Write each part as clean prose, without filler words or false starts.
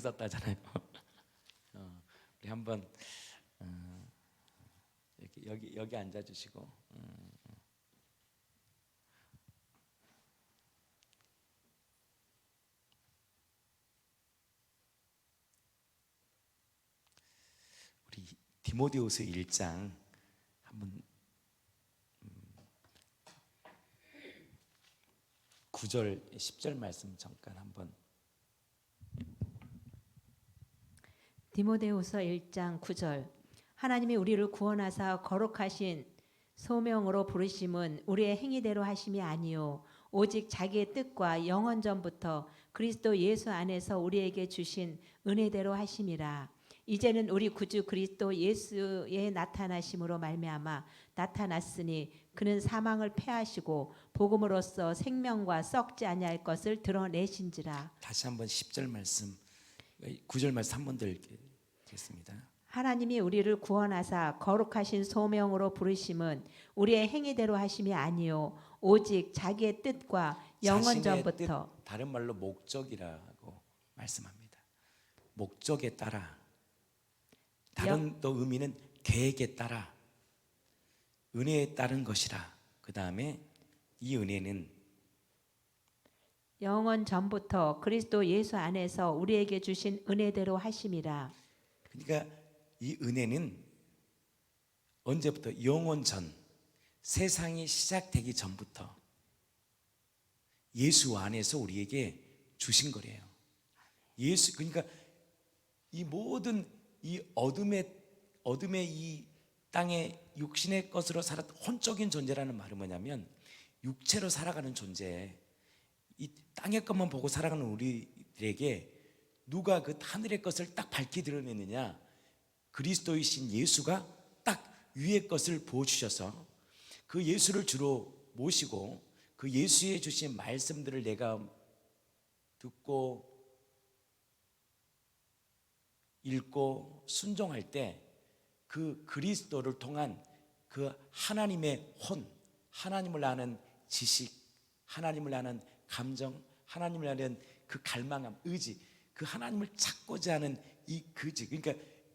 썼다잖아요. 우리 한번 여기 앉아주시고 우리 디모데후서 1장 한번 9절 10절 말씀 잠깐 한번. 디모데후서 1장 9절. 하나님이 우리를 구원하사 거룩하신 소명으로 부르심은 우리의 행위대로 하심이 아니요 오직 자기의 뜻과 영원 전부터 그리스도 예수 안에서 우리에게 주신 은혜대로 하심이라. 이제는 우리 구주 그리스도 예수의 나타나심으로 말미암아 나타났으니 그는 사망을 패하시고 복음으로써 생명과 썩지 아니할 것을 드러내신지라. 다시 한번 10절 말씀 9절 말씀 한 번 더 읽겠습니다. 하나님이 우리를 구원하사 거룩하신 소명으로 부르심은 우리의 행위대로 하심이 아니요 오직 자기의 뜻과 영원 전부터. 뜻, 다른 말로 목적이라고 말씀합니다. 목적에 따라, 다른 또 의미는 계획에 따라, 은혜에 따른 것이라. 그 다음에 이 은혜는 영원 전부터 그리스도 예수 안에서 우리에게 주신 은혜대로 하심이라. 그러니까 이 은혜는 언제부터? 영원 전, 세상이 시작되기 전부터 예수 안에서 우리에게 주신 거래요. 예수, 그러니까 이 모든 이 어둠의 이 땅의 육신의 것으로 살았던 혼적인 존재라는 말은 뭐냐면 육체로 살아가는 존재, 이 땅의 것만 보고 살아가는 우리들에게 누가 그 하늘의 것을 딱 밝히 드러내느냐? 그리스도이신 예수가 딱 위의 것을 보여주셔서 그 예수를 주로 모시고 그 예수의 주신 말씀들을 내가 듣고 읽고 순종할 때 그 그리스도를 통한 그 하나님의 혼, 하나님을 아는 지식, 하나님을 아는 감정, 하나님을 아는 그 갈망함, 의지, 그 하나님을 찾고자 하는 이 그지, 그러니까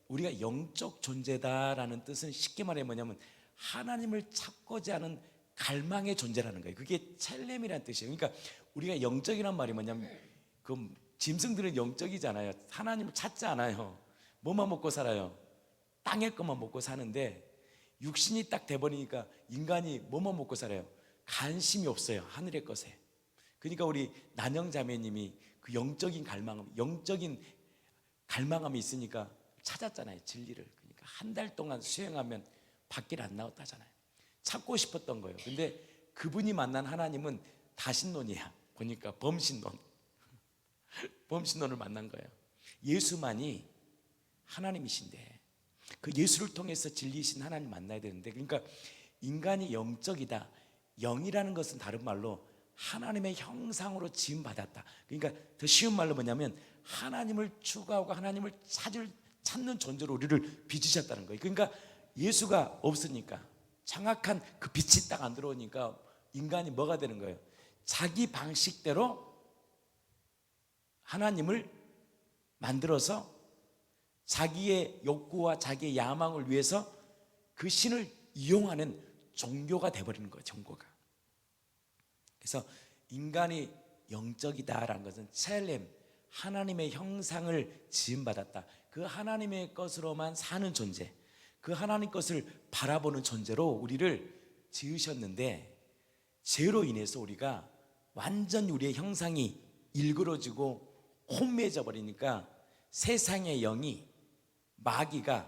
우리가 영적 존재다라는 뜻은 쉽게 말해 뭐냐면 하나님을 찾고자 하는 갈망의 존재라는 거예요. 그게 첼렘이라는 뜻이에요. 그러니까 우리가 영적이란 말이 뭐냐면 그 짐승들은 영적이잖아요. 하나님을 찾지 않아요. 뭐만 먹고 살아요? 땅의 것만 먹고 사는데 육신이 딱 돼버리니까 인간이 뭐만 먹고 살아요? 관심이 없어요. 하늘의 것에. 그러니까 우리 난영자매님이 그 영적인 갈망함이 있으니까 찾았잖아요. 진리를. 그러니까 한 달 동안 수행하면 밖에 안 나왔다잖아요. 찾고 싶었던 거예요. 근데 그분이 만난 하나님은 다신론이야. 보니까 범신론. 범신론을 만난 거예요. 예수만이 하나님이신데 그 예수를 통해서 진리이신 하나님 만나야 되는데, 그러니까 인간이 영적이다. 영이라는 것은 다른 말로 하나님의 형상으로 지음받았다. 그러니까 더 쉬운 말로 뭐냐면 하나님을 추구하고 하나님을 찾는 존재로 우리를 빚으셨다는 거예요. 그러니까 예수가 없으니까, 정확한 그 빛이 딱 안 들어오니까 인간이 뭐가 되는 거예요? 자기 방식대로 하나님을 만들어서 자기의 욕구와 자기의 야망을 위해서 그 신을 이용하는 종교가 돼버리는 거예요. 종교가. 그래서 인간이 영적이다라는 것은 첼렘, 하나님의 형상을 지음받았다. 그 하나님의 것으로만 사는 존재, 그 하나님 것을 바라보는 존재로 우리를 지으셨는데, 죄로 인해서 우리가 완전히 우리의 형상이 일그러지고 혼미해져 버리니까 세상의 영이, 마귀가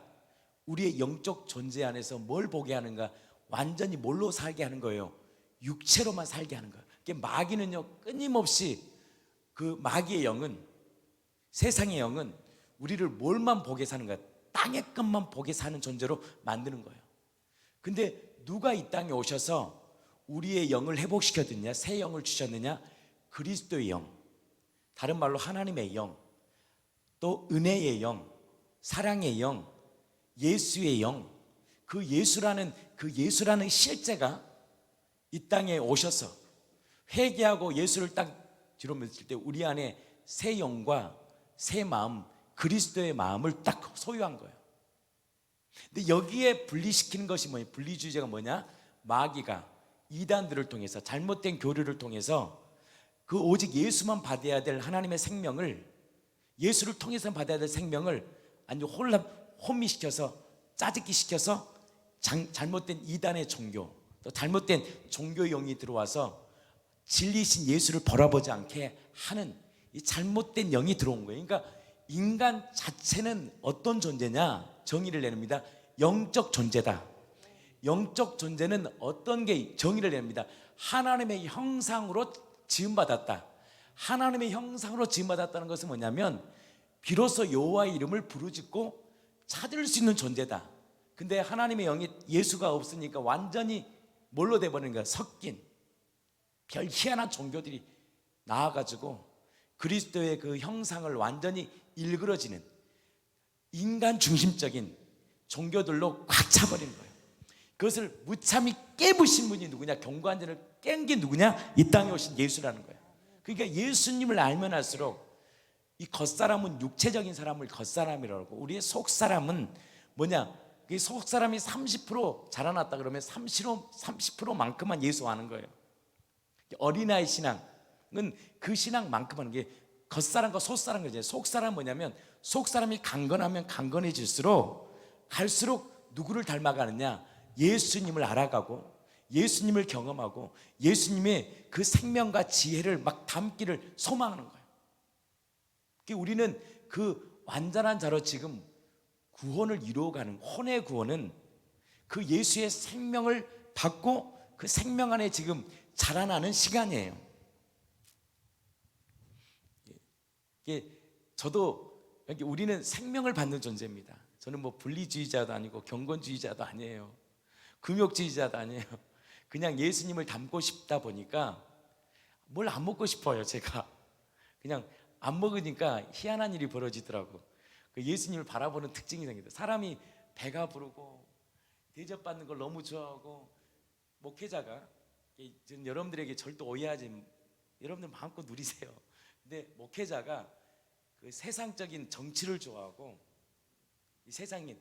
우리의 영적 존재 안에서 뭘 보게 하는가? 완전히 뭘로 살게 하는 거예요? 육체로만 살게 하는 거예요. 마귀는요, 끊임없이 그 마귀의 영은, 세상의 영은 우리를 뭘만 보게 사는 거야? 땅의 것만 보게 사는 존재로 만드는 거예요. 근데 누가 이 땅에 오셔서 우리의 영을 회복시켰느냐? 새 영을 주셨느냐? 그리스도의 영, 다른 말로 하나님의 영, 또 은혜의 영, 사랑의 영, 예수의 영, 그 예수라는 실제가 이 땅에 오셔서 회개하고 예수를 딱 뒤로 맺을 때 우리 안에 새 영과 새 마음, 그리스도의 마음을 딱 소유한 거예요. 근데 여기에 분리시키는 것이 뭐냐? 분리주의자가 뭐냐? 마귀가 이단들을 통해서, 잘못된 교류를 통해서 그 오직 예수만 받아야 될 하나님의 생명을, 예수를 통해서 받아야 될 생명을 아주 혼미시켜서, 짜깁기 시켜서 잘못된 이단의 종교, 또 잘못된 종교의 영이 들어와서 진리신 예수를 바라보지 않게 하는 이 잘못된 영이 들어온 거예요. 그러니까 인간 자체는 어떤 존재냐? 정의를 내립니다. 영적 존재다. 영적 존재는 어떤 게 정의를 냅니다. 하나님의 형상으로 지음받았다. 하나님의 형상으로 지음받았다는 것은 뭐냐면 비로소 여호와의 이름을 부르짖고 찾을 수 있는 존재다. 근데 하나님의 영이, 예수가 없으니까 완전히 뭘로 돼버리는 거야? 섞인 별 희한한 종교들이 나와가지고 그리스도의 그 형상을 완전히 일그러지는 인간 중심적인 종교들로 꽉 차버리는 거예요. 그것을 무참히 깨부신 분이 누구냐? 경관전을 깬 게 누구냐? 이 땅에 오신 예수라는 거예요. 그러니까 예수님을 알면 알수록 이 겉사람은 육체적인 사람을 겉사람이라고, 우리의 속사람은 뭐냐? 그 속사람이 30% 자라났다 그러면 30%만큼만 예수 아는 거예요. 어린아이 신앙은 그 신앙만큼 하는 게 겉사람과 속사람 거죠. 속사람 뭐냐면 속사람이 강건하면 강건해질수록 갈수록 누구를 닮아가느냐? 예수님을 알아가고 예수님을 경험하고 예수님의 그 생명과 지혜를 막 담기를 소망하는 거예요. 우리는 그 완전한 자로 지금 구원을 이루어가는, 혼의 구원은 그 예수의 생명을 받고 그 생명 안에 지금 자라나는 시간이에요. 저도 우리는 생명을 받는 존재입니다. 저는 뭐 분리주의자도 아니고 경건주의자도 아니에요. 금욕주의자도 아니에요. 그냥 예수님을 닮고 싶다 보니까 뭘 안 먹고 싶어요. 제가 그냥 안 먹으니까 희한한 일이 벌어지더라고. 예수님을 바라보는 특징이 생기다. 사람이 배가 부르고 대접받는 걸 너무 좋아하고, 목회자가, 저는 여러분들에게 절대 오해하지, 여러분들 마음껏 누리세요. 근데 목회자가 그 세상적인 정치를 좋아하고 이 세상인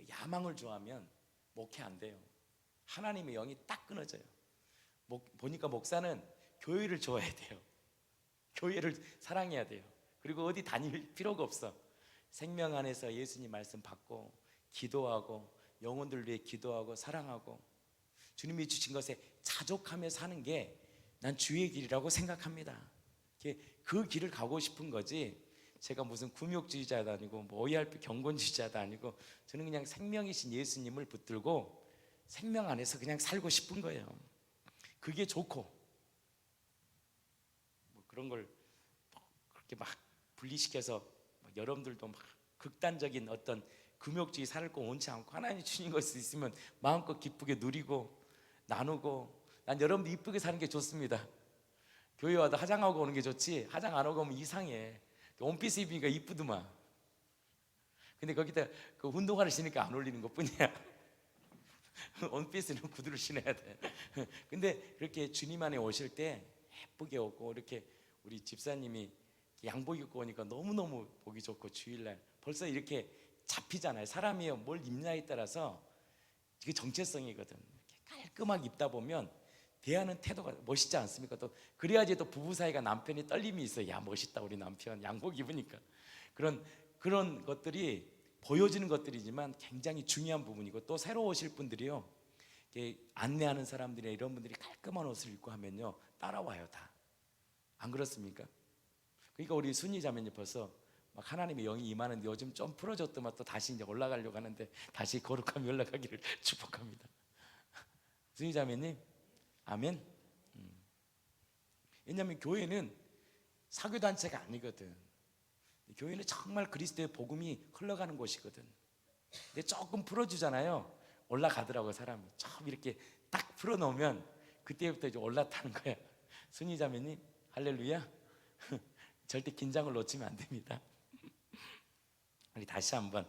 야망을 좋아하면 목회 안 돼요. 하나님의 영이 딱 끊어져요. 보니까 목사는 교회를 좋아해야 돼요. 교회를 사랑해야 돼요. 그리고 어디 다닐 필요가 없어. 생명 안에서 예수님 말씀 받고 기도하고 영혼들 위해 기도하고 사랑하고 주님이 주신 것에 자족하며 사는 게 난 주의 길이라고 생각합니다. 그 길을 가고 싶은 거지, 제가 무슨 금욕주의자도 아니고 뭐 OERP 경건주의자도 아니고, 저는 그냥 생명이신 예수님을 붙들고 생명 안에서 그냥 살고 싶은 거예요. 그게 좋고, 뭐 그런 걸 그렇게 막 분리시켜서 막 여러분들도 막 극단적인 어떤 금욕주의 살을 거 원치 않고 하나님 주신 것이 있으면 마음껏 기쁘게 누리고 나누고, 난 여러분들 이쁘게 사는 게 좋습니다. 교회 와도 화장하고 오는 게 좋지, 화장 안 하고 오면 이상해. 원피스 입으니까 이쁘더만. 근데 거기다 그 운동화를 신으니까 안 어울리는 것 뿐이야. 원피스는 구두를 신어야 돼. 근데 그렇게 주님 안에 오실 때 예쁘게 오고, 이렇게 우리 집사님이 양복 입고 오니까 너무너무 보기 좋고, 주일날 벌써 이렇게 잡히잖아요. 사람이 뭘 입냐에 따라서 이게 정체성이거든. 이렇게 깔끔하게 입다 보면 대하는 태도가 멋있지 않습니까? 또 그래야지 또 부부 사이가 남편이 떨림이 있어요. 야, 멋있다 우리 남편 양복 입으니까. 그런 것들이 보여지는 것들이지만 굉장히 중요한 부분이고, 또 새로 오실 분들이요, 안내하는 사람들이 이런 분들이 깔끔한 옷을 입고 하면요 따라와요 다. 안 그렇습니까? 그러니까 우리 순이 자매님 벌써 막 하나님의 영이 임하는데 요즘 좀 풀어졌더만 또 다시 이제 올라가려고 하는데 다시 거룩함이 올라가기를 축복합니다. 순이 자매님, 아멘. 왜냐하면 교회는 사교단체가 아니거든. 교회는 정말 그리스도의 복음이 흘러가는 곳이거든. 근데 조금 풀어주잖아요, 올라가더라고요. 사람이 좀 이렇게 딱 풀어놓으면 그때부터 이제 올라타는 거야. 순이 자매님 할렐루야. 절대 긴장을 놓치면 안 됩니다. 우리 다시 한번,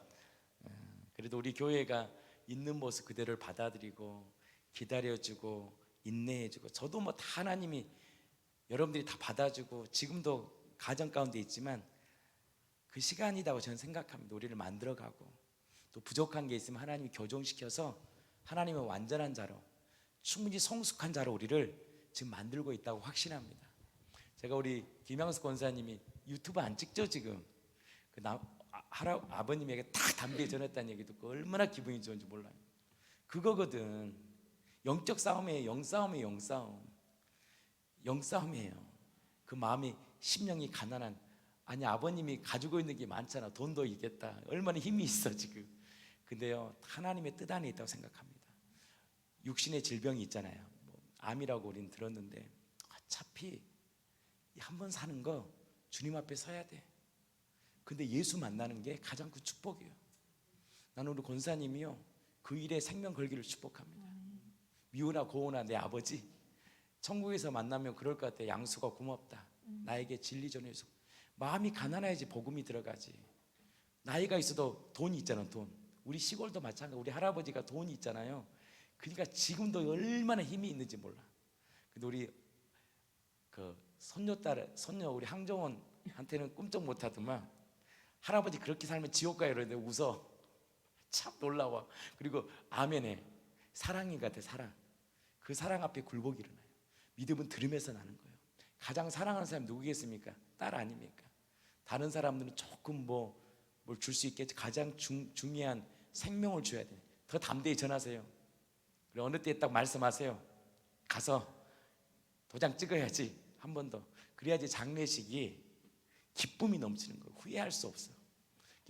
그래도 우리 교회가 있는 모습 그대로를 받아들이고 기다려주고 인내해주고, 저도 뭐 다 하나님이 여러분들이 다 받아주고 지금도 가정 가운데 있지만 그 시간이라고 저는 생각합니다. 우리를 만들어가고 또 부족한 게 있으면 하나님이 교정시켜서 하나님의 완전한 자로, 충분히 성숙한 자로 우리를 지금 만들고 있다고 확신합니다. 제가 우리 김양수 권사님이 유튜브 안 찍죠 지금? 아버님에게 딱 담대히 전했다는 얘기 듣고 얼마나 기분이 좋은지 몰라요. 그거거든. 영적 싸움이에요. 영싸움이에요. 영싸움이에요. 그 마음이, 심령이 가난한, 아니 아버님이 가지고 있는 게 많잖아. 돈도 있겠다. 얼마나 힘이 있어 지금. 근데요, 하나님의 뜻 안에 있다고 생각합니다. 육신의 질병이 있잖아요. 뭐 암이라고 우리는 들었는데 어차피 한 번 사는 거 주님 앞에 서야 돼. 근데 예수 만나는 게 가장 큰 축복이에요. 나는 우리 권사님이요, 그 일에 생명 걸기를 축복합니다. 미우나 고우나 내 아버지 천국에서 만나면 그럴 것 같아. 양수가 고맙다. 나에게 진리 전해줘. 마음이 가난해야지 복음이 들어가지. 나이가 있어도 돈이 있잖아. 돈. 우리 시골도 마찬가지. 우리 할아버지가 돈이 있잖아요. 그러니까 지금도 얼마나 힘이 있는지 몰라. 근데 우리 그 손녀 우리 항정원한테는 꿈쩍 못하더만, 할아버지 그렇게 살면 지옥 가요 이러는데 웃어. 참 놀라워. 그리고 아멘에 사랑이 같아. 사랑. 그 사랑 앞에 굴복이 일어나요. 믿음은 들으면서 나는 거예요. 가장 사랑하는 사람이 누구겠습니까? 딸 아닙니까? 다른 사람들은 조금 뭘 줄 수 있겠지. 가장 중요한 생명을 줘야 돼. 더 담대히 전하세요. 그리고 어느 때에 딱 말씀하세요. 가서 도장 찍어야지. 한 번 더. 그래야지 장례식이 기쁨이 넘치는 거예요. 후회할 수 없어.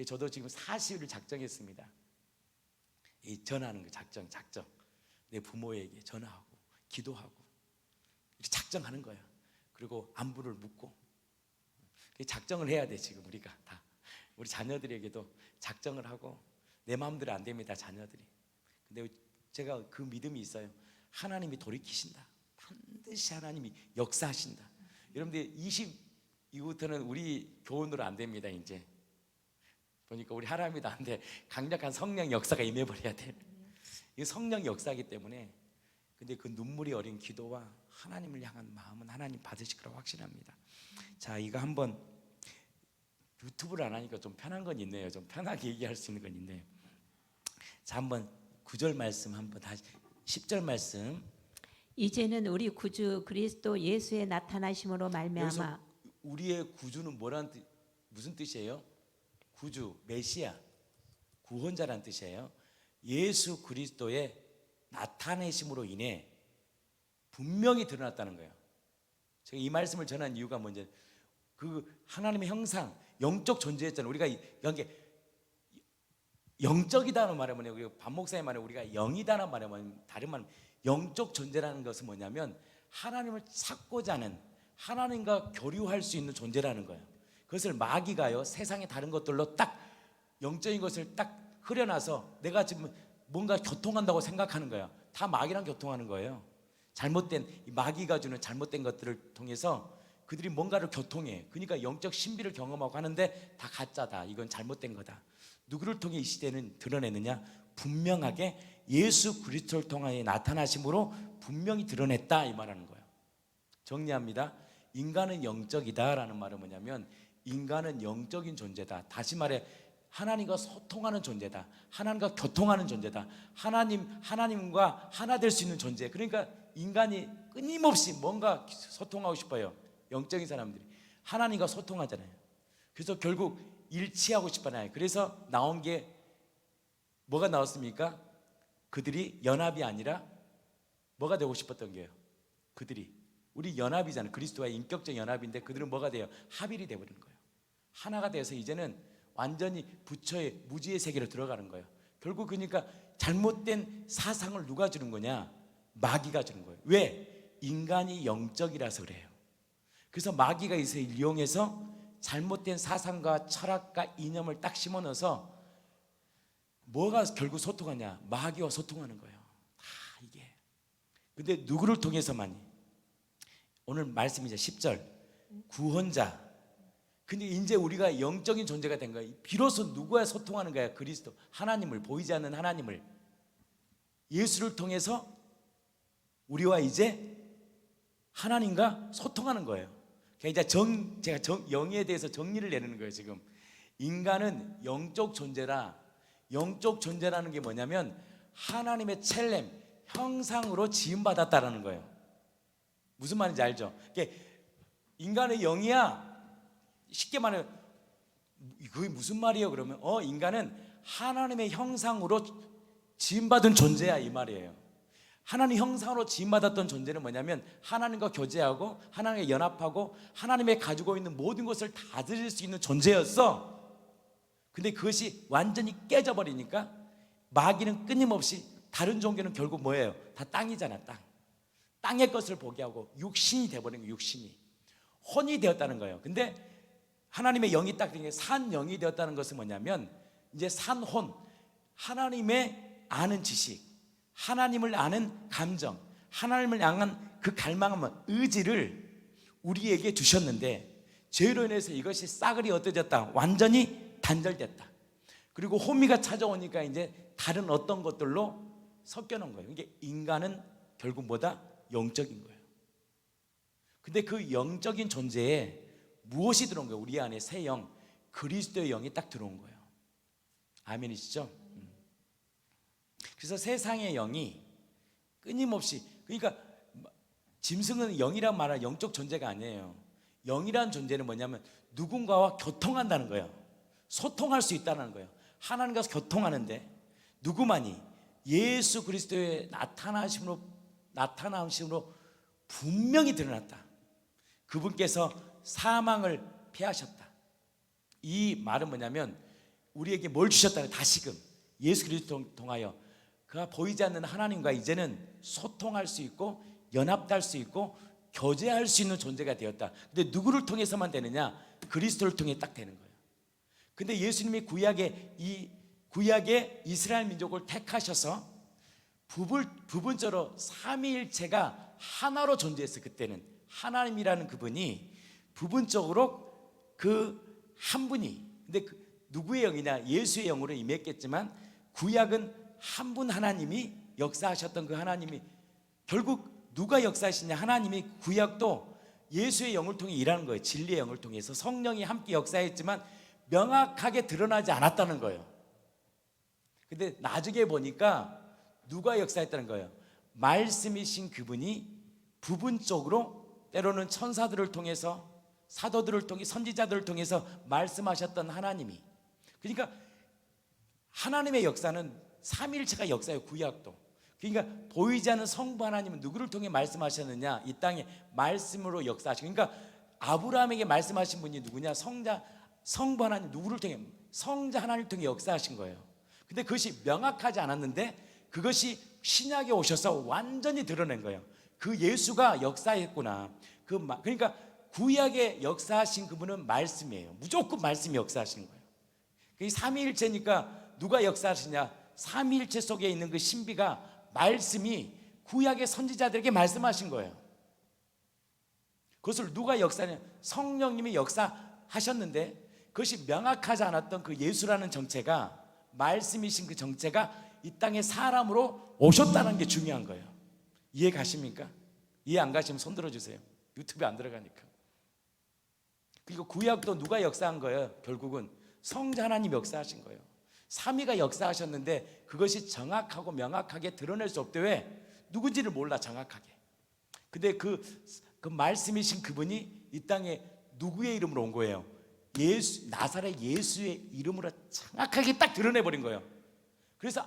저도 지금 40일을 작정했습니다. 이 전하는 거 작정. 내 부모에게 전화하고 기도하고 이렇게 작정하는 거예요. 그리고 안부를 묻고 작정을 해야 돼. 지금 우리가 다 우리 자녀들에게도 작정을 하고, 내 마음대로 안 됩니다 자녀들이. 근데 제가 그 믿음이 있어요. 하나님이 돌이키신다. 반드시 하나님이 역사하신다. 여러분들 20 이후부터는 우리 교훈으로 안 됩니다. 이제 보니까 우리 하나님도 안 돼. 강력한 성령 역사가 임해버려야 돼. 이 성령 역사이기 때문에. 근데 그 눈물이 어린 기도와 하나님을 향한 마음은 하나님 받으실 거라고 확신합니다. 자, 이거 한번 유튜브를 안 하니까 좀 편한 건 있네요. 좀 편하게 얘기할 수 있는 건 있네요. 자, 한번 9절 말씀 한번 다시 10절 말씀. 이제는 우리 구주 그리스도 예수의 나타나심으로 말미암아. 여기서 우리의 구주는 무슨 뜻이에요? 구주, 메시아, 구원자란 뜻이에요. 예수 그리스도의 나타내심으로 인해 분명히 드러났다는 거예요. 제가 이 말씀을 전한 이유가 뭔지, 그 하나님의 형상, 영적 존재였잖아요. 우리가 이게 영적이다는 말은 뭐냐면, 우리가 반 목사의 말에 우리가 영이다는 말에 뭐냐면, 다른 말, 영적 존재라는 것은 뭐냐면 하나님을 찾고자 하는, 하나님과 교류할 수 있는 존재라는 거예요. 그것을 마귀가요, 세상의 다른 것들로 딱 영적인 것을 딱 흐려놔서 내가 지금 뭔가 교통한다고 생각하는 거예요. 다 마귀랑 교통하는 거예요. 잘못된, 마귀가 주는 잘못된 것들을 통해서 그들이 뭔가를 교통해. 그러니까 영적 신비를 경험하고 하는데 다 가짜다. 이건 잘못된 거다. 누구를 통해 이 시대는 드러내느냐? 분명하게 예수 그리스도를 통하여 나타나심으로 분명히 드러냈다, 이 말하는 거예요. 정리합니다. 인간은 영적이다라는 말은 뭐냐면, 인간은 영적인 존재다. 다시 말해 하나님과 소통하는 존재다. 하나님과 교통하는 존재다. 하나님과 하나 될 수 있는 존재. 그러니까 인간이 끊임없이 뭔가 소통하고 싶어요. 영적인 사람들이 하나님과 소통하잖아요. 그래서 결국 일치하고 싶잖아요. 그래서 나온 게 뭐가 나왔습니까? 그들이 연합이 아니라 뭐가 되고 싶었던 게요? 그들이, 우리 연합이잖아요. 그리스도와의 인격적 연합인데 그들은 뭐가 돼요? 합일이 되어버리는 거예요. 하나가 돼서 이제는 완전히 부처의 무지의 세계로 들어가는 거예요. 결국 그러니까 잘못된 사상을 누가 주는 거냐? 마귀가 주는 거예요. 왜? 인간이 영적이라서 그래요. 그래서 마귀가 이것을 이용해서 잘못된 사상과 철학과 이념을 딱 심어넣어서 뭐가 결국 소통하냐? 마귀와 소통하는 거예요. 다 이게. 근데 누구를 통해서만? 오늘 말씀이죠. 10절 구원자. 근데 이제 우리가 영적인 존재가 된 거예요. 비로소 누구와 소통하는 거야? 그리스도, 하나님을, 보이지 않는 하나님을, 예수를 통해서 우리와 이제 하나님과 소통하는 거예요. 그러니까 이제 제가 영에 대해서 정리를 내는 거예요. 지금 인간은 영적 존재라. 영적 존재라는 게 뭐냐면 하나님의 첼렘, 형상으로 지음받았다라는 거예요. 무슨 말인지 알죠? 인간의 영이야. 쉽게 말해 그게 무슨 말이에요? 그러면 인간은 하나님의 형상으로 지음받은 존재야 이 말이에요. 하나님 형상으로 지음받았던 존재는 뭐냐면 하나님과 교제하고 하나님과 연합하고 하나님의 가지고 있는 모든 것을 다 드릴 수 있는 존재였어. 근데 그것이 완전히 깨져버리니까 마귀는 끊임없이, 다른 종교는 결국 뭐예요? 다 땅이잖아. 땅의 것을 보게 하고 육신이 되어버린 거예요. 육신이 혼이 되었다는 거예요. 근데 하나님의 영이 딱 산 영이 되었다는 것은 뭐냐면 이제 산혼, 하나님의 아는 지식, 하나님을 아는 감정, 하나님을 향한 그 갈망한 의지를 우리에게 주셨는데 죄로 인해서 이것이 싸그리 어떠졌다? 완전히 단절됐다. 그리고 호미가 찾아오니까 이제 다른 어떤 것들로 섞여 놓은 거예요. 이게 인간은 결국 뭐다? 영적인 거예요. 근데 그 영적인 존재에 무엇이 들어온 거예요? 우리 안에 새 영, 그리스도의 영이 딱 들어온 거예요. 아멘이시죠? 그래서 세상의 영이 끊임없이, 그러니까 짐승은 영이란 말은 영적 존재가 아니에요. 영이란 존재는 뭐냐면 누군가와 교통한다는 거예요. 소통할 수 있다는 거예요. 하나님과 교통하는데 누구만이 예수 그리스도의 나타나심으로 분명히 드러났다. 그분께서 사망을 패하셨다. 이 말은 뭐냐면 우리에게 뭘 주셨다는, 다시금 예수 그리스도를 통하여 그가 보이지 않는 하나님과 이제는 소통할 수 있고 연합할 수 있고 교제할 수 있는 존재가 되었다. 근데 누구를 통해서만 되느냐? 그리스도를 통해 딱 되는 거예요. 근데 예수님이 구약의 이스라엘 민족을 택하셔서 부분적으로 삼위일체가 하나로 존재했어요. 그때는 하나님이라는 그분이 부분적으로 그 한 분이, 근데 누구의 영이냐? 예수의 영으로 임했겠지만 구약은 한 분 하나님이 역사하셨던 그 하나님이 결국 누가 역사하시냐? 하나님이 구약도 예수의 영을 통해 일하는 거예요. 진리의 영을 통해서 성령이 함께 역사했지만 명확하게 드러나지 않았다는 거예요. 근데 나중에 보니까 누가 역사했다는 거예요? 말씀이신 그분이 부분적으로 때로는 천사들을 통해서, 사도들을 통해, 선지자들을 통해서 말씀하셨던 하나님이, 그러니까 하나님의 역사는 삼위일체가 역사예요. 구약도. 그러니까 보이지 않는 성부 하나님은 누구를 통해 말씀하셨느냐? 이 땅에 말씀으로 역사하시고, 그러니까 아브라함에게 말씀하신 분이 누구냐? 성부 하나님, 누구를 통해? 성자 하나님을 통해 역사하신 거예요. 근데 그것이 명확하지 않았는데 그것이 신약에 오셔서 완전히 드러낸 거예요. 그 예수가 역사했구나. 그러니까 구약에 역사하신 그분은 말씀이에요. 무조건 말씀이 역사하시는 거예요. 그 삼위일체니까 누가 역사하시냐? 삼위일체 속에 있는 그 신비가, 말씀이 구약의 선지자들에게 말씀하신 거예요. 그것을 누가 역사하냐? 성령님이 역사하셨는데 그것이 명확하지 않았던 그 예수라는 정체가, 말씀이신 그 정체가 이 땅에 사람으로 오셨다는 게 중요한 거예요. 이해 가십니까? 이해 안 가시면 손 들어주세요. 유튜브에 안 들어가니까. 그리고 구약도 누가 역사한 거예요? 결국은 성자 하나님 역사하신 거예요. 삼위가 역사하셨는데 그것이 정확하고 명확하게 드러낼 수 없대. 왜? 누군지를 몰라, 정확하게. 근데 그 말씀이신 그분이 이 땅에 누구의 이름으로 온 거예요? 나사렛 예수의 이름으로 정확하게 딱 드러내버린 거예요. 그래서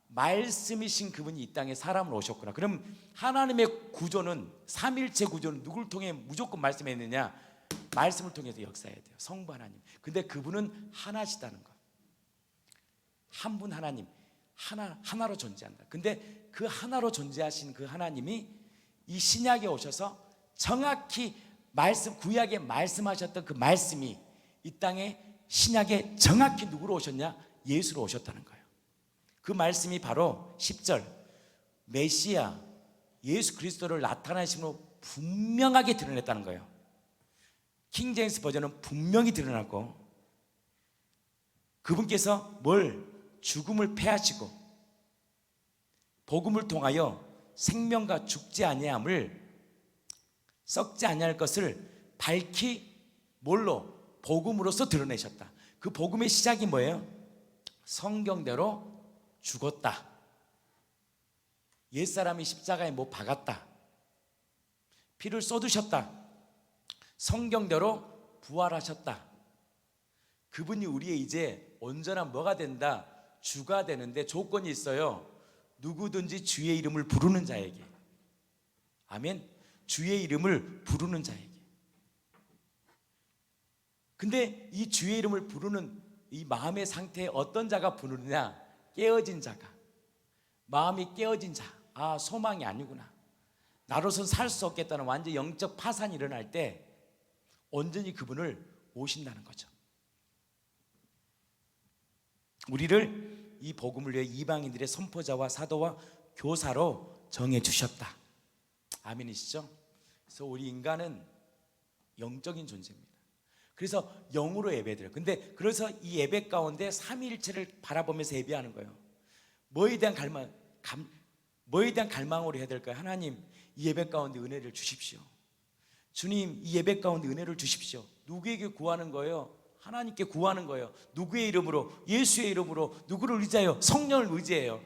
말씀이신 그분이 이 땅에 사람으로 오셨구나. 그럼 하나님의 구조는, 삼일체 구조는 누굴 통해 무조건 말씀했느냐? 말씀을 통해서 역사해야 돼요. 성부 하나님. 근데 그분은 하나시다는 거. 한 분 하나님, 하나로 존재한다. 근데 그 하나로 존재하신 그 하나님이 이 신약에 오셔서 정확히 구약에 말씀하셨던 그 말씀이 이 땅에 신약에 정확히 누구로 오셨냐? 예수로 오셨다는 거예요. 그 말씀이 바로 10절 메시아 예수 그리스도를 나타나심으로 분명하게 드러냈다는 거예요. 킹제임스 버전은 분명히 드러났고, 그분께서 죽음을 패하시고 복음을 통하여 생명과 죽지 아니함을, 썩지 아니할 것을 밝히 복음으로서 드러내셨다. 그 복음의 시작이 뭐예요? 성경대로 죽었다. 옛사람이 십자가에 못 박았다. 피를 쏟으셨다. 성경대로 부활하셨다. 그분이 우리의 이제 온전한 뭐가 된다? 주가 되는데 조건이 있어요. 누구든지 주의 이름을 부르는 자에게. 아멘. 주의 이름을 부르는 자에게. 근데 이 주의 이름을 부르는 이 마음의 상태에 어떤 자가 부르느냐? 깨어진 자가. 마음이 깨어진 자. 아, 소망이 아니구나. 나로선 살 수 없겠다는 완전 영적 파산이 일어날 때 온전히 그분을 모신다는 거죠. 우리를 이 복음을 위해 이방인들의 선포자와 사도와 교사로 정해 주셨다. 아멘이시죠? 그래서 우리 인간은 영적인 존재입니다. 그래서 영으로 예배드려요. 근데 그래서 이 예배 가운데 삼위일체를 바라보면서 예배하는 거예요. 뭐에 대한 갈망으로 해야 될까요? 하나님, 이 예배 가운데 은혜를 주십시오. 주님, 이 예배 가운데 은혜를 주십시오. 누구에게 구하는 거예요? 하나님께 구하는 거예요. 누구의 이름으로? 예수의 이름으로. 누구를 의지하여? 성령을 의지해요.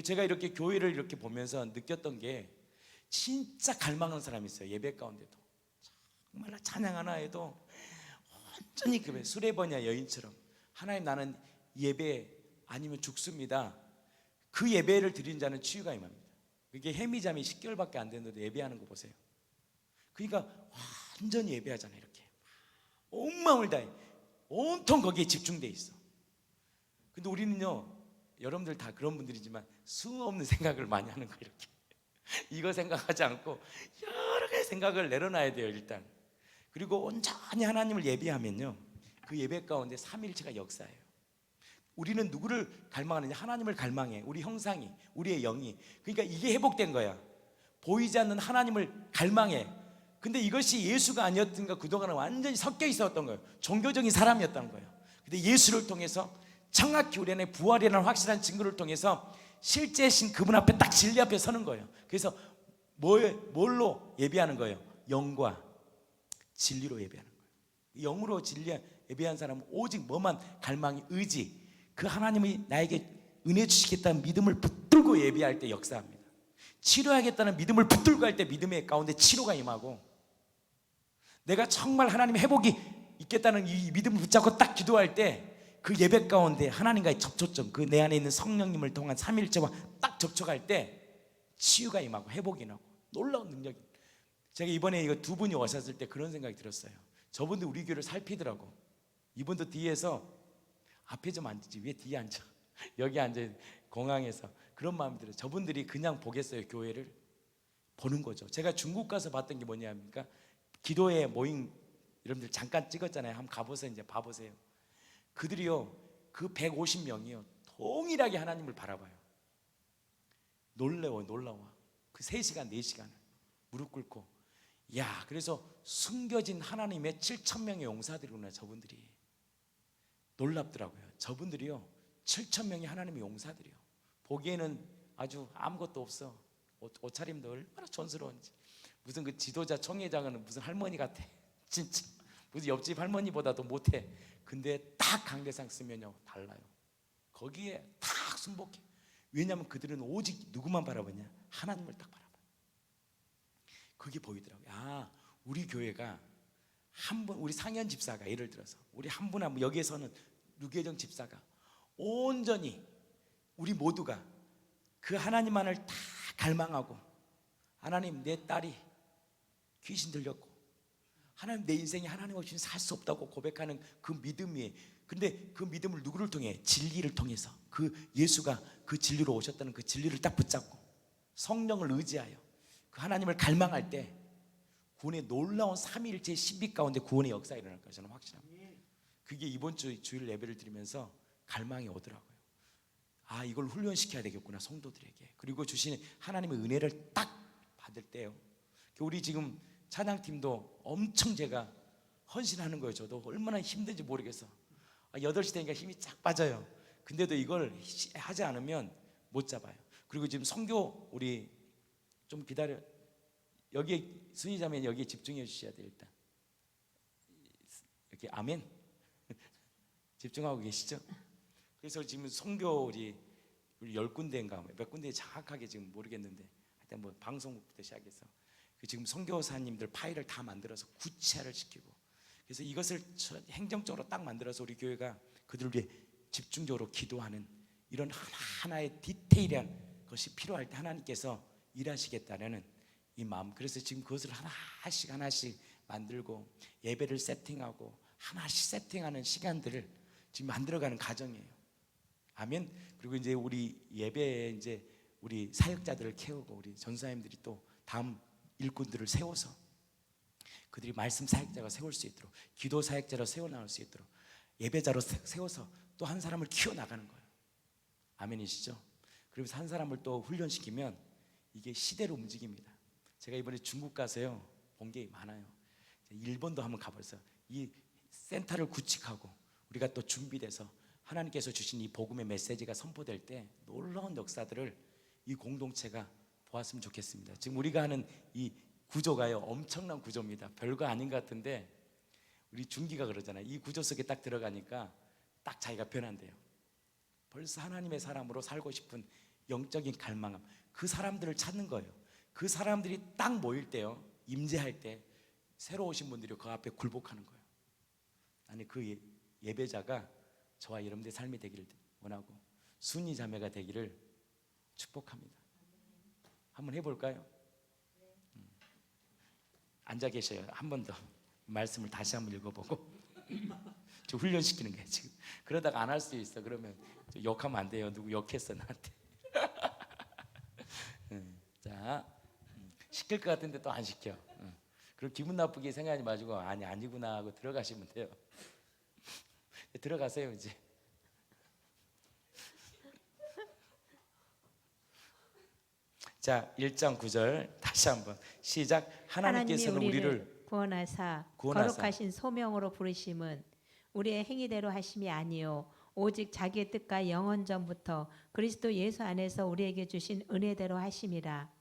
제가 이렇게 교회를 이렇게 보면서 느꼈던 게 진짜 갈망하는 사람이 있어요. 예배 가운데도 정말 찬양 하나 해도 완전히 그 수레버냐 여인처럼, 하나님, 나는 예배 아니면 죽습니다. 그 예배를 드린 자는 치유가 임합니다. 그게 해미잠이 10개월밖에 안 됐는데 예배하는 거 보세요. 그러니까 완전히 예배하잖아요. 이렇게 온 마음을 다해 온통 거기에 집중돼 있어. 근데 우리는요, 여러분들 다 그런 분들이지만 수없는 생각을 많이 하는 거예요. 이렇게 이거 생각하지 않고 여러 가지 생각을 내려놔야 돼요, 일단. 그리고 온전히 하나님을 예배하면요, 그 예배 가운데 삼위일체가 역사해요. 우리는 누구를 갈망하느냐? 하나님을 갈망해. 우리 형상이, 우리의 영이. 그러니까 이게 회복된 거야. 보이지 않는 하나님을 갈망해. 근데 이것이 예수가 아니었던가, 그동안은 완전히 섞여 있었던 거예요. 종교적인 사람이었던 거예요. 근데 예수를 통해서 정확히 우리 안에 부활이라는 확실한 증거를 통해서 실제신 그분 앞에 딱 진리 앞에 서는 거예요. 그래서 뭘로 예배하는 거예요? 영과 진리로 예배하는 거예요. 영으로 진리 예배한 사람은 오직 뭐만 갈망이, 의지, 그 하나님이 나에게 은혜 주시겠다는 믿음을 붙들고 예배할 때 역사합니다. 치료하겠다는 믿음을 붙들고 할 때 믿음의 가운데 치료가 임하고, 내가 정말 하나님의 회복이 있겠다는 이 믿음을 붙잡고 딱 기도할 때 그 예배 가운데 하나님과의 접촉점, 그 내 안에 있는 성령님을 통한 삼위일체와 딱 접촉할 때 치유가 임하고 회복이 나고 놀라운 능력이. 제가 이번에 이거 두 분이 오셨을 때 그런 생각이 들었어요. 저분들 우리 교회를 살피더라고. 이분도 뒤에서 앞에 좀 앉지, 왜 뒤에 앉아? 여기 앉아, 공항에서. 그런 마음이 들어요. 저분들이 그냥 보겠어요? 교회를 보는 거죠. 제가 중국 가서 봤던 게 뭐냐니까, 기도회 모임 여러분들 잠깐 찍었잖아요. 한번 가보세요. 이제 봐보세요. 그들이요, 그 150명이요 동일하게 하나님을 바라봐요. 놀라워. 그 3시간 4시간을 무릎 꿇고. 야, 그래서 숨겨진 하나님의 7,000명의 용사들이구나, 저분들이. 놀랍더라고요. 저분들이요 7,000명의 하나님의 용사들이요. 보기에는 아주 아무것도 없어. 옷차림도 얼마나 촌스러운지. 무슨 그 지도자 총회장은 무슨 할머니 같아. 진짜 무슨 옆집 할머니보다도 못해. 근데 딱 강대상 쓰면요 달라요. 거기에 딱 순복해. 왜냐하면 그들은 오직 누구만 바라보냐? 하나님을 딱 바라봐. 그게 보이더라고요. 아, 우리 교회가 한 분, 우리 상현 집사가 예를 들어서 우리 한 분 한 분, 여기에서는 류계정 집사가 온전히 우리 모두가 그 하나님만을 다 갈망하고, 하나님, 내 딸이 귀신 들렸고 하나님, 내 인생이 하나님 없이는 살 수 없다고 고백하는 그 믿음이. 근데 그 믿음을 누구를 통해? 진리를 통해서. 그 예수가 그 진리로 오셨다는 그 진리를 딱 붙잡고 성령을 의지하여 그 하나님을 갈망할 때 구원의 놀라운 삼위일체의 신비 가운데 구원의 역사가 일어날 거예요. 저는 확신합니다. 그게 이번 주 주일 예배를 드리면서 갈망이 오더라고요. 아, 이걸 훈련시켜야 되겠구나, 성도들에게. 그리고 주신 하나님의 은혜를 딱 받을 때요, 우리 지금 찬양팀도 엄청 제가 헌신하는 거예요. 저도 얼마나 힘든지 모르겠어. 8시 되니까 힘이 쫙 빠져요. 근데도 이걸 하지 않으면 못 잡아요. 그리고 지금 선교, 우리 좀 기다려, 여기에 순위자면 여기에 집중해 주셔야 돼요. 일단 이렇게 아멘. 집중하고 계시죠? 그래서 지금 선교 우리 10군데인가 몇 군데 정확하게 지금 모르겠는데 하여튼 뭐 방송국부터 시작해서 지금 선교사님들 파일을 다 만들어서 구체화를 시키고, 그래서 이것을 행정적으로 딱 만들어서 우리 교회가 그들을 위해 집중적으로 기도하는 이런 하나하나의 디테일한 것이 필요할 때 하나님께서 일하시겠다는 이 마음. 그래서 지금 그것을 하나씩 하나씩 만들고 예배를 세팅하고 하나씩 세팅하는 시간들을 지금 만들어가는 과정이에요. 아멘. 그리고 이제 우리 예배에 이제 우리 사역자들을 키우고 우리 전사님들이 또 다음 일꾼들을 세워서 그들이 말씀 사역자가 세울 수 있도록, 기도 사역자로 세워나갈 수 있도록 예배자로 세워서 또 한 사람을 키워나가는 거예요. 아멘이시죠? 그래서 한 사람을 또 훈련시키면 이게 시대로 움직입니다. 제가 이번에 중국 가서요 본 게 많아요. 일본도 한번 가버렸어요. 이 센터를 구축하고 우리가 또 준비돼서 하나님께서 주신 이 복음의 메시지가 선포될 때 놀라운 역사들을 이 공동체가 보았으면 좋겠습니다. 지금 우리가 하는 이 구조가요 엄청난 구조입니다. 별거 아닌 것 같은데 우리 준기가 그러잖아요. 이 구조 속에 딱 들어가니까 딱 자기가 변한대요. 벌써 하나님의 사람으로 살고 싶은 영적인 갈망함, 그 사람들을 찾는 거예요. 그 사람들이 딱 모일 때요, 임재할 때 새로 오신 분들이 그 앞에 굴복하는 거예요. 아니 그 예배자가 저와 여러분들의 삶이 되기를 원하고 순위 자매가 되기를 축복합니다. 한번 해볼까요? 앉아 계셔요. 한 번 더 말씀을 다시 한번 읽어보고 저 훈련시키는 거예요 지금. 그러다가 안 할 수 있어. 그러면 욕하면 안 돼요. 누구 욕했어 나한테. 자, 시킬 것 같은데 또 안 시켜. 그리고 기분 나쁘게 생각하지 마시고 아니 아니구나 하고 들어가시면 돼요. 들어가세요 이제. 자, 1장 9절 다시 한번 시작. 하나님께서는 우리를 구원하사 거룩하신 소명으로 부르심은 우리의 행위대로 하심이 아니요 오직 자기의 뜻과 영원 전부터 그리스도 예수 안에서 우리에게 주신 은혜대로 하심이라.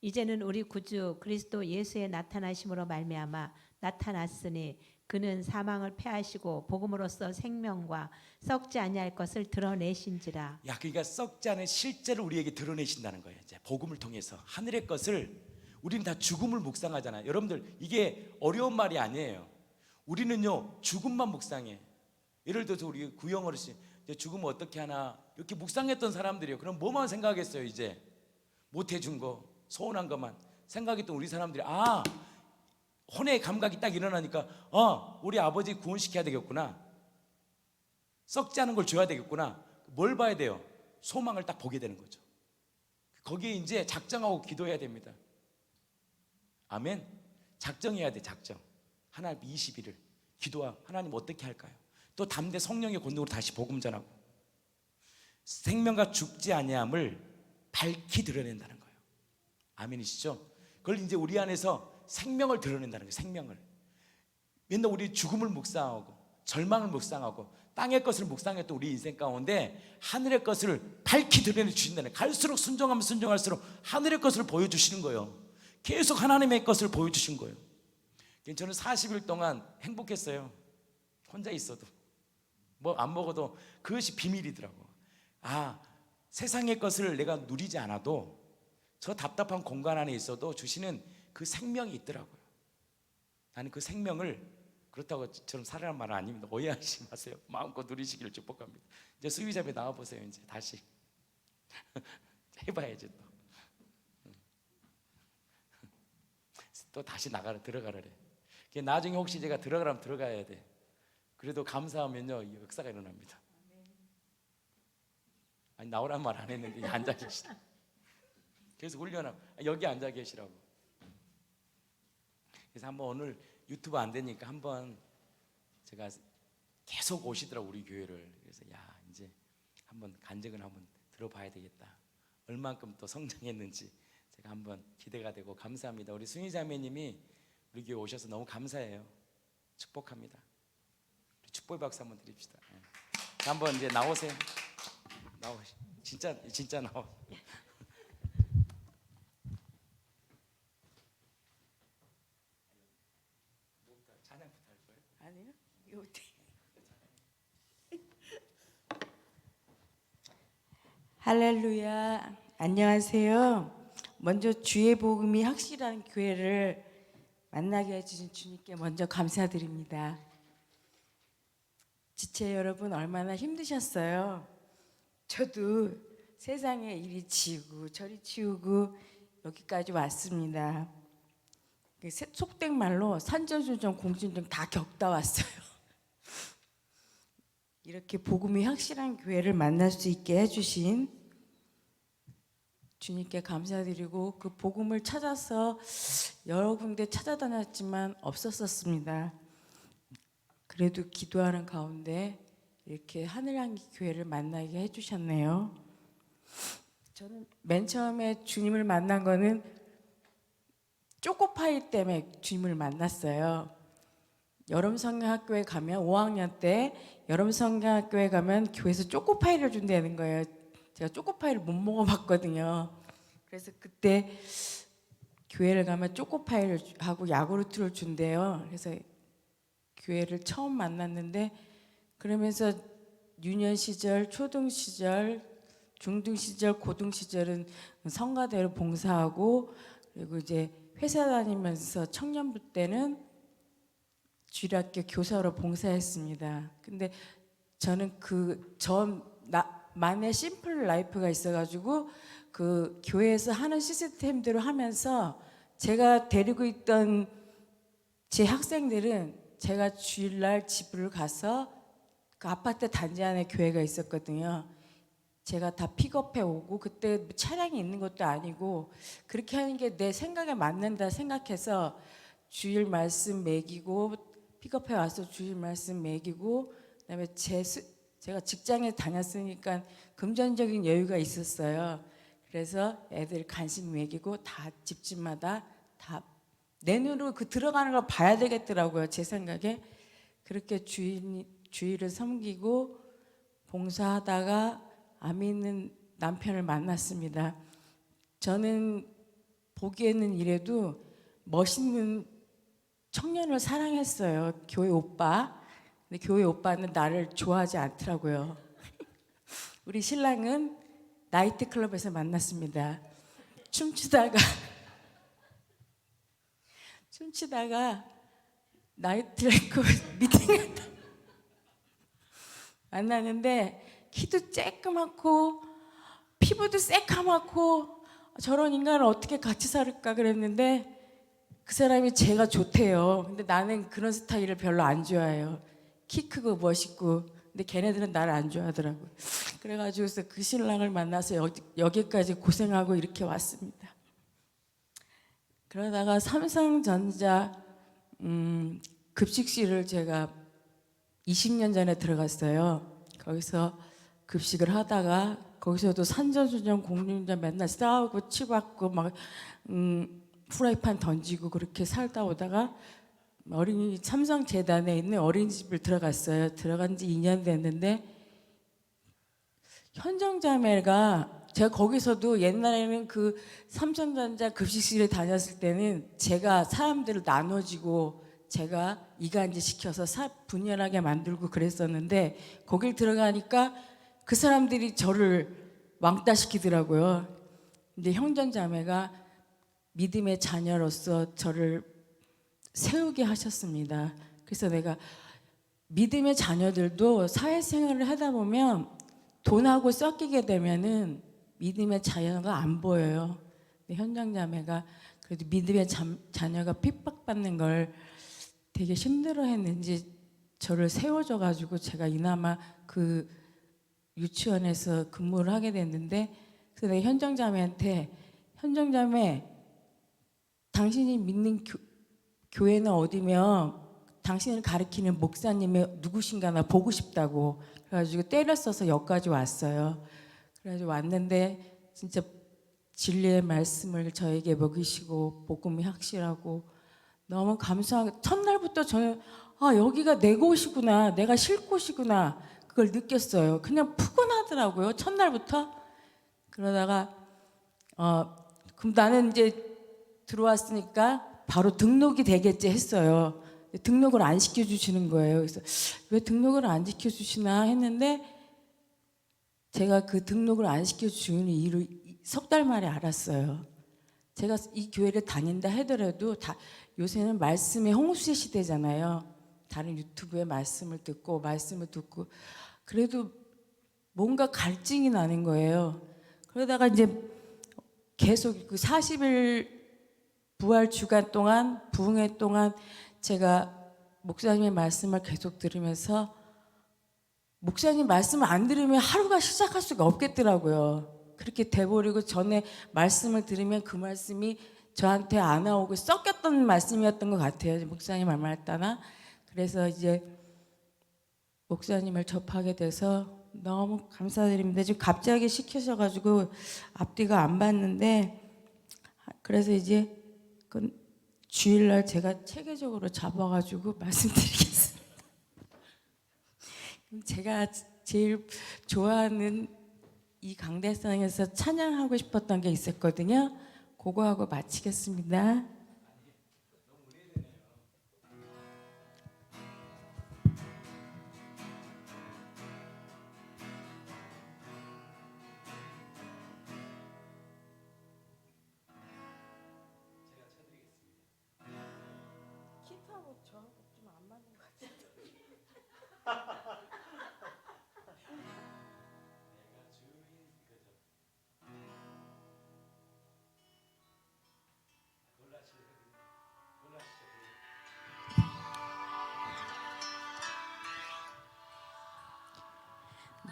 이제는 우리 구주 그리스도 예수의 나타나심으로 말미암아 나타났으니 그는 사망을 패하시고 복음으로써 생명과 썩지 아니할 것을 드러내신지라. 야, 그러니까 썩지 않은 실제를 우리에게 드러내신다는 거예요. 이제 복음을 통해서 하늘의 것을. 우리는 다 죽음을 묵상하잖아요. 여러분들 이게 어려운 말이 아니에요. 우리는요 죽음만 묵상해. 예를 들어서 우리 구영 어르신 이제 죽으면 어떻게 하나 이렇게 묵상했던 사람들이요. 그럼 뭐만 생각했어요? 이제 못 해준 거, 서운한 것만 생각했던 우리 사람들이 혼의 감각이 딱 일어나니까 우리 아버지 구원시켜야 되겠구나. 썩지 않은 걸 줘야 되겠구나. 뭘 봐야 돼요? 소망을 딱 보게 되는 거죠. 거기에 이제 작정하고 기도해야 됩니다. 아멘. 작정해야 돼. 작정. 하나님 20일을 기도와 하나님 어떻게 할까요? 또 담대 성령의 권능으로 다시 복음 전하고 생명과 죽지 아니함을 밝히 드러낸다는 거예요. 아멘이시죠? 그걸 이제 우리 안에서 생명을 드러낸다는 거예요. 생명을. 맨날 우리 죽음을 묵상하고 절망을 묵상하고 땅의 것을 묵상했던 우리 인생 가운데 하늘의 것을 밝히 드러내 주신다는 거예요. 갈수록 순종하면 순종할수록 하늘의 것을 보여주시는 거예요. 계속 하나님의 것을 보여주신 거예요. 저는 40일 동안 행복했어요. 혼자 있어도 뭐 안 먹어도 그것이 비밀이더라고. 세상의 것을 내가 누리지 않아도 저 답답한 공간 안에 있어도 주시는 그 생명이 있더라고요. 나는 그 생명을 그렇다고 저는 살아란 말은 아닙니다. 오해하지 마세요. 마음껏 누리시기를 축복합니다. 이제 수위자배 나와보세요. 이제 다시 해봐야지 또 다시 들어가라래. 나중에 혹시 제가 들어가라면 들어가야 돼. 그래도 감사하면요 역사가 일어납니다. 아니 나오란 말 안 했는데 앉아 계시다. 그래서 훈련하고 여기 앉아 계시라고. 그래서 한번 오늘 유튜브 안 되니까 한번 제가 계속 오시더라고 우리 교회를. 그래서 이제 한번 간증을 한번 들어봐야 되겠다. 얼만큼 또 성장했는지 제가 한번 기대가 되고 감사합니다. 우리 순희 자매님이 우리 교회 오셔서 너무 감사해요. 축복합니다. 축복의 박수 한번 드립시다. 한번 이제 나오세요. 진짜 나와. 아니요. 이거 할렐루야. 안녕하세요. 먼저 주의 복음이 확실한 교회를 만나게 해주신 주님께 먼저 감사드립니다. 지체 여러분 얼마나 힘드셨어요? 저도 세상에 이리 치우고 저리 치우고 여기까지 왔습니다. 속된 말로 산전수전 공전전 다 겪다 왔어요. 이렇게 복음이 확실한 교회를 만날 수 있게 해주신 주님께 감사드리고, 그 복음을 찾아서 여러 군데 찾아다녔지만 없었었습니다. 그래도 기도하는 가운데 이렇게 하늘향기 교회를 만나게 해주셨네요. 저는 맨 처음에 주님을 만난 거는 초코파이 때문에 주님을 만났어요. 여름성경학교에 가면 5학년 때 여름성경학교에 가면 교회에서 초코파이를 준다는 거예요. 제가 초코파이를 못 먹어봤거든요. 그래서 그때 교회를 가면 초코파이를 하고 야구르트를 준대요. 그래서 교회를 처음 만났는데, 그러면서 유년 시절, 초등 시절, 중등 시절, 고등 시절은 성가대로 봉사하고, 그리고 이제 회사 다니면서 청년부 때는 주일학교 교사로 봉사했습니다. 근데 저는 만의 심플 라이프가 있어가지고 그 교회에서 하는 시스템대로 하면서 제가 데리고 있던 제 학생들은 제가 주일날 집을 가서 그 아파트 단지 안에 교회가 있었거든요. 제가 다 픽업해 오고, 그때 차량이 있는 것도 아니고 그렇게 하는 게 내 생각에 맞는다 생각해서 주일 말씀 먹이고, 픽업해 와서 주일 말씀 먹이고, 그다음에 제가 직장에 다녔으니까 금전적인 여유가 있었어요. 그래서 애들 간식 먹이고 다 집집마다 다 내 눈으로 그 들어가는 걸 봐야 되겠더라고요. 제 생각에. 그렇게 주일을 섬기고 봉사하다가 암 있는 남편을 만났습니다. 저는 보기에는 이래도 멋있는 청년을 사랑했어요. 교회 오빠. 근데 교회 오빠는 나를 좋아하지 않더라고요. 우리 신랑은 나이트클럽에서 만났습니다. 춤추다가 나이트클럽 미팅을 만나는데, 키도 쬐끄맣고 피부도 새까맣고 저런 인간을 어떻게 같이 살을까 그랬는데, 그 사람이 제가 좋대요. 근데 나는 그런 스타일을 별로 안 좋아해요. 키 크고 멋있고. 근데 걔네들은 나를 안 좋아하더라고요. 그래가지고서 그 신랑을 만나서 여기까지 고생하고 이렇게 왔습니다. 그러다가 삼성전자 급식실을 제가 20년 전에 들어갔어요. 거기서 급식을 하다가 거기서도 산전수전 공중전 맨날 싸우고 치받고 막 프라이팬 던지고 그렇게 살다 오다가 삼성재단에 있는 어린이집을 들어갔어요. 들어간 지 2년 됐는데, 현정자매가, 제가 거기서도 옛날에는 그 삼성전자 급식실에 다녔을 때는 제가 사람들을 나눠지고 제가 이간질 시켜서 분열하게 만들고 그랬었는데, 거길 들어가니까 그 사람들이 저를 왕따시키더라고요. 근데 형전자매가 믿음의 자녀로서 저를 세우게 하셨습니다. 그래서 내가 믿음의 자녀들도 사회생활을 하다 보면 돈하고 섞이게 되면은 믿음의 자녀가 안 보여요. 근데 현장자매가 그래도 믿음의 자녀가 핍박받는 걸 되게 힘들어했는지 저를 세워줘가지고 제가 이나마 그 유치원에서 근무를 하게 됐는데, 그래서 내가 현장자매한테, 현장자매 당신이 믿는 교회는 어디면 당신을 가리키는 목사님이 누구신가 나 보고 싶다고. 그래가지고 때려 써서 여기까지 왔어요. 그래가지고 왔는데 진짜 진리의 말씀을 저에게 먹이시고 복음이 확실하고 너무 감사하게, 첫날부터 저는 여기가 내 곳이구나, 내가 쉴 곳이구나, 그걸 느꼈어요. 그냥 푸근하더라고요, 첫날부터. 그러다가 그럼 나는 이제 들어왔으니까 바로 등록이 되겠지 했어요. 등록을 안 시켜주시는 거예요. 그래서 왜 등록을 안 시켜주시나 했는데, 제가 그 등록을 안 시켜주는 이유를 석 달 만에 알았어요. 제가 이 교회를 다닌다 하더라도 요새는 말씀의 홍수의 시대잖아요. 다른 유튜브에 말씀을 듣고 그래도 뭔가 갈증이 나는 거예요. 그러다가 이제 계속 그 40일 부활 주간 동안 부흥회 동안 제가 목사님의 말씀을 계속 들으면서 목사님 말씀을 안 들으면 하루가 시작할 수가 없겠더라고요. 그렇게 돼버리고 전에 말씀을 들으면 그 말씀이 저한테 안 나오고 섞였던 말씀이었던 것 같아요. 목사님 말만 따나. 그래서 이제 목사님을 접하게 돼서 너무 감사드립니다. 지금 갑자기 시키셔가지고 앞뒤가 안 봤는데 그래서 이제 그 주일날 제가 체계적으로 잡아가지고 말씀드리겠습니다. 제가 제일 좋아하는 이 강대상에서 찬양하고 싶었던 게 있었거든요. 그거 하고 마치겠습니다. 기타하고 저하고 좀 안 맞는 것 같아요.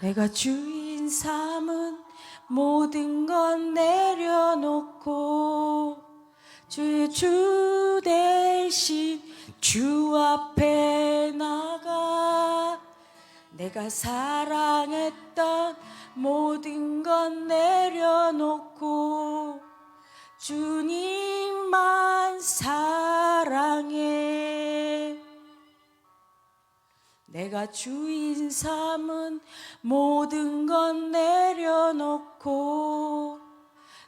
내가 주인 삼은 모든 건 내려놓고 주의 주 대신 주 앞에 나가 내가 사랑했던 모든 건 내려놓고 주님만 사랑해 내가 주인 삼은 모든 건 내려놓고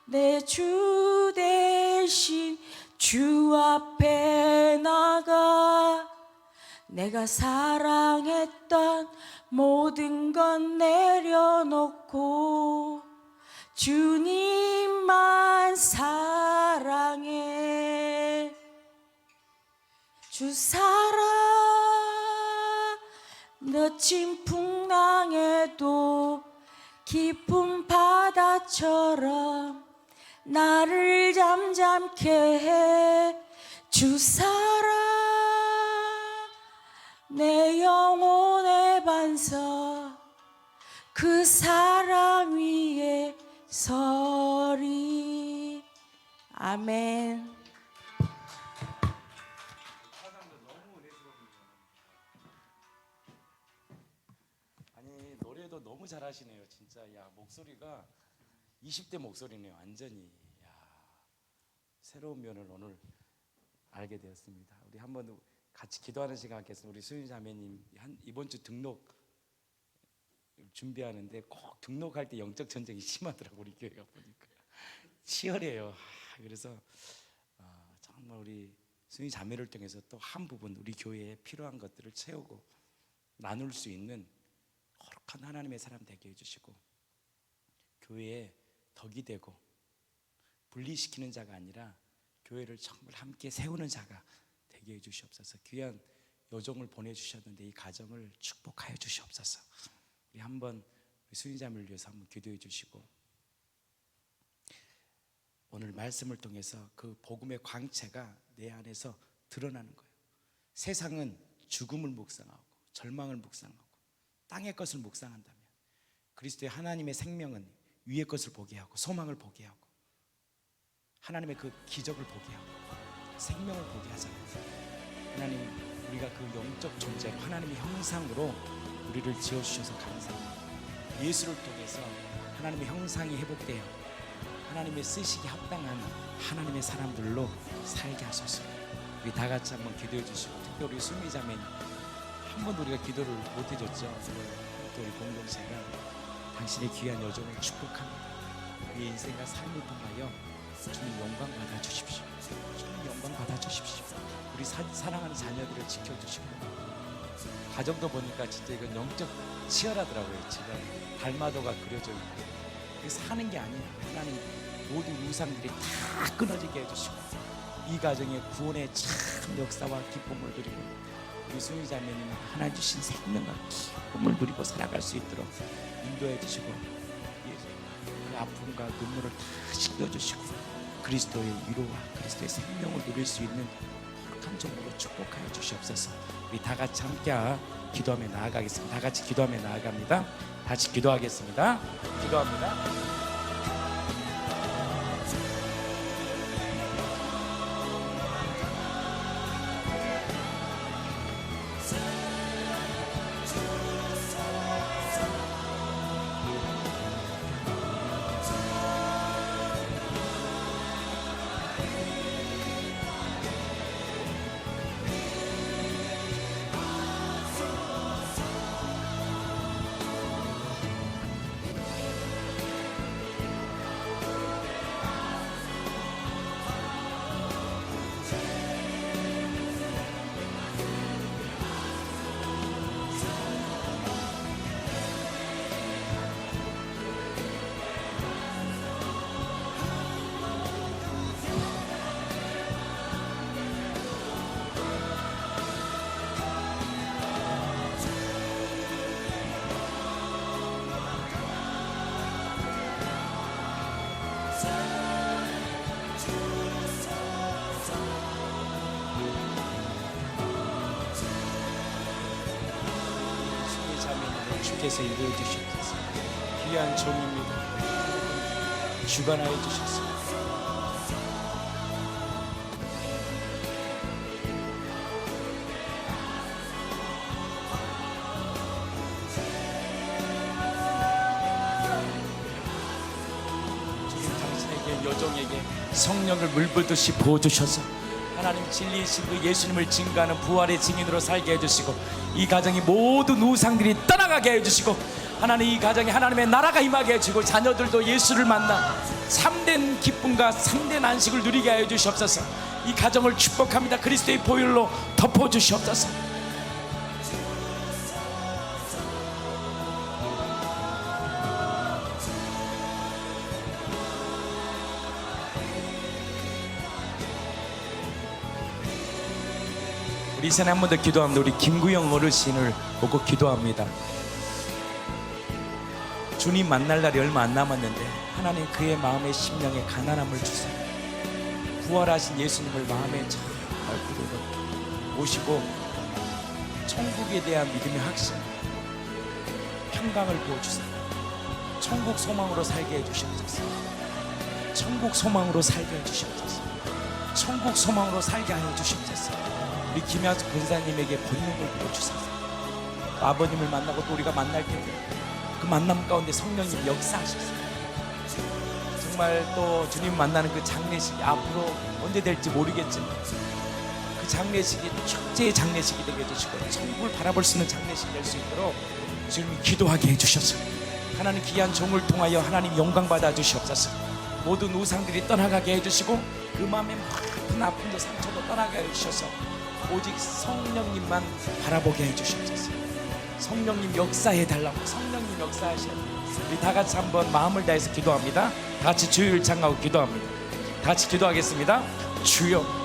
내 주 대신 주 앞에 나가 내가 사랑했던 모든 건 내려놓고 주님만 사랑해 주 사랑 거친 풍랑에도 깊은 바다처럼 나를 잠잠케 해 주 사랑 내 영혼의 반석 그 사랑 위에 서리 아멘. 아니 노래도 너무 잘하시네요. 진짜 야 목소리가 20대 목소리네요. 완전히 야 새로운 면을 오늘 알게 되었습니다. 우리 한번 같이 기도하는 시간 갖겠습니다. 우리 수윤 자매님 이번 주 등록 준비하는데 꼭 등록할 때 영적 전쟁이 심하더라고 우리 교회가 보니까 치열해요. 그래서 정말 우리 수윤 자매를 통해서 또 한 부분 우리 교회에 필요한 것들을 채우고 나눌 수 있는 거룩한 하나님의 사람 되게 해주시고 교회에 덕이 되고 분리시키는 자가 아니라 교회를 정말 함께 세우는 자가 되게 해주시옵소서. 귀한 여종을 보내주셨는데 이 가정을 축복하여 주시옵소서. 우리 한번 수인자매를 위해서 한번 기도해 주시고 오늘 말씀을 통해서 그 복음의 광채가 내 안에서 드러나는 거예요. 세상은 죽음을 묵상하고 절망을 묵상하고 땅의 것을 묵상한다면 그리스도의 하나님의 생명은 위의 것을 보게 하고 소망을 보게 하고 하나님의 그 기적을 보게 하고 생명을 보게 하잖아요. 하나님 우리가 그 영적 존재로 하나님의 형상으로 우리를 지어주셔서 감사합니다. 예수를 통해서 하나님의 형상이 회복되어 하나님의 쓰시기 합당한 하나님의 사람들로 살게 하소서. 우리 다 같이 한번 기도해 주시고 특별히 수미 자매님 한 번도 우리가 기도를 못 해줬죠. 또 우리 공동체가 당신의 귀한 여정을 축복합니다. 우리 인생과 삶을 통하여 주님 영광 받아 주십시오. 주님 영광 받아 주십시오. 우리 사랑하는 자녀들을 지켜주시고 가정도 보니까 진짜 이건 영적 치열하더라고요. 지금 달마도가 그려져 있고 그래서 하는 게 아니에요. 하나님 모든 우상들이 다 끊어지게 해주시고 이 가정의 구원의 참 역사와 기쁨을 누리고 우리 수희 자매님은 하나님 주신 생명과 기쁨을 누리고 살아갈 수 있도록 인도해 주시고 그 아픔과 눈물을 다 씻겨주시고 그리스도의 위로와 그리스도의 생명을 누릴 수 있는 거룩한 종으로 축복하여 주시옵소서. 우리 다 같이 함께 기도하며 나아가겠습니다. 다 같이 기도하며 나아갑니다. 같이 기도하겠습니다. 기도합니다. 주께서 인도해 주셨습니다. 귀한 종입니다. 주관하여 주셨습니다. 주님 당신에게 여종에게 성령을 물붓듯이 부어주셔서 하나님 진리이신 그 예수님을 증거하는 부활의 증인으로 살게 해주시고 이 가정이 모든 우상들이 떠나가게 해주시고 하나님 이 가정에 하나님의 나라가 임하게 해주시고 자녀들도 예수를 만나 참된 기쁨과 참된 안식을 누리게 하여 주시옵소서. 이 가정을 축복합니다. 그리스도의 보혈로 덮어주시옵소서. 우리 이산에 한 번 더 기도합니다. 우리 김구영 어르신을 보고 기도합니다. 주님 만날 날이 얼마 안 남았는데 하나님 그의 마음의 심령에 가난함을 주세요. 부활하신 예수님을 마음에 잘 부르고 모시고 천국에 대한 믿음의 확신, 평강을 부어주세요. 천국 소망으로 살게 해주시옵소서. 천국 소망으로 살게 해주시옵소서. 천국 소망으로 살게 하여 주시옵소서. 우리 김양수 권사님에게 권능을 부어주소서. 아버님을 만나고 또 우리가 만날 텐데 그 만남 가운데 성령님 역사하셨어요. 정말 또 주님 만나는 그 장례식이 앞으로 언제 될지 모르겠지만 그 장례식이 축제의 장례식이 되게 해주시고 천국을 바라볼 수 있는 장례식이 될 수 있도록 주님이 기도하게 해주셔서 하나님 귀한 종을 통하여 하나님 영광 받아 주시옵소서. 모든 우상들이 떠나가게 해주시고 그 마음의 많은 아픔도 상처도 떠나게 해주셔서 오직 성령님만 바라보게 해주시옵소서. 성령님 역사해달라고 성령님 역사하셔야 돼요. 우리 다 같이 한번 마음을 다해서 기도합니다. 다 같이 주를 찬양하고 기도합니다. 다 같이 기도하겠습니다. 주여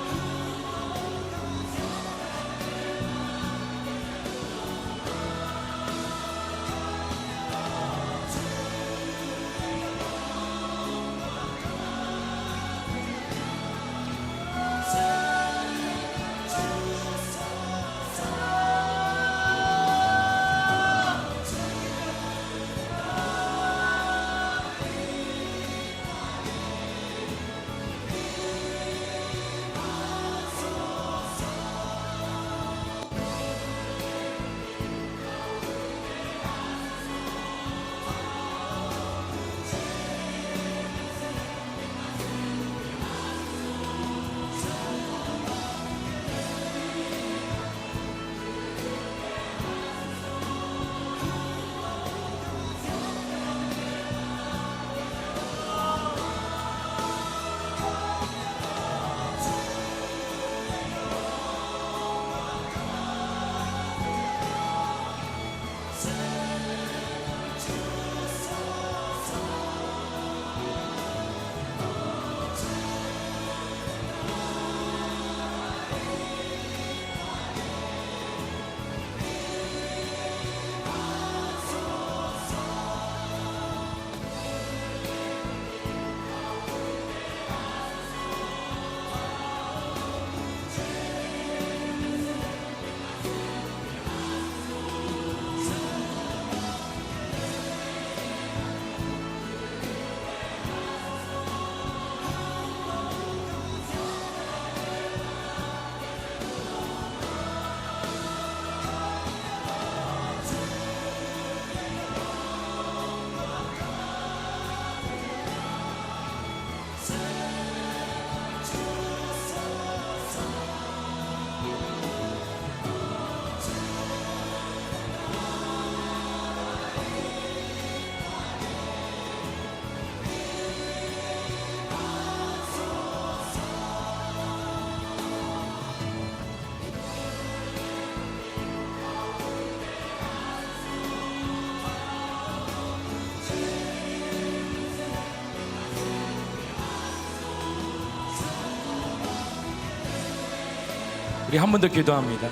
우리 한 번 더 기도합니다.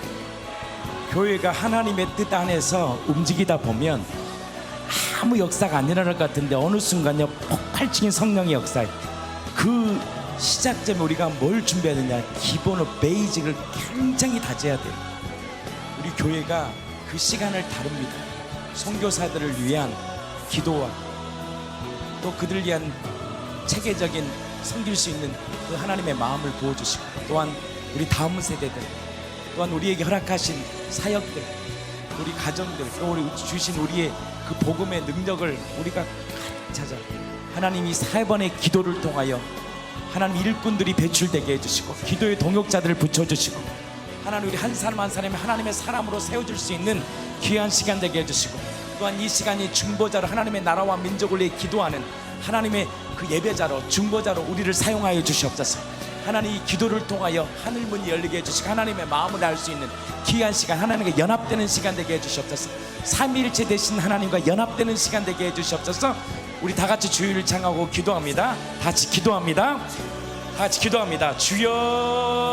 교회가 하나님의 뜻 안에서 움직이다 보면 아무 역사가 안 일어날 것 같은데 어느 순간요 폭발적인 성령의 역사, 그 시작점에 우리가 뭘 준비해야 되냐, 기본의 베이직을 굉장히 다져야 돼요. 우리 교회가 그 시간을 다룹니다. 선교사들을 위한 기도와 또 그들을 위한 체계적인 섬길 수 있는 그 하나님의 마음을 부어주시고, 또한 우리 다음 세대들, 또한 우리에게 허락하신 사역들, 우리 가정들, 또 우리 주신 우리의 그 복음의 능력을 우리가 가득 찾아 하나님이 4번의 기도를 통하여 하나님 일꾼들이 배출되게 해주시고, 기도의 동역자들을 붙여주시고, 하나님 우리 한 사람 한 사람이 하나님의 사람으로 세워줄 수 있는 귀한 시간 되게 해주시고, 또한 이 시간이 중보자로 하나님의 나라와 민족을 위해 기도하는 하나님의 그 예배자로, 중보자로 우리를 사용하여 주시옵소서. 하나님 이 기도를 통하여 하늘문이 열리게 해주시고 하나님의 마음을 알 수 있는 귀한 시간, 하나님과 연합되는 시간 되게 해주시옵소서. 삼위일체 되신 하나님과 연합되는 시간 되게 해주시옵소서. 우리 다 같이 주의를 창하고 기도합니다. 다 같이 기도합니다. 다 같이 기도합니다. 주여.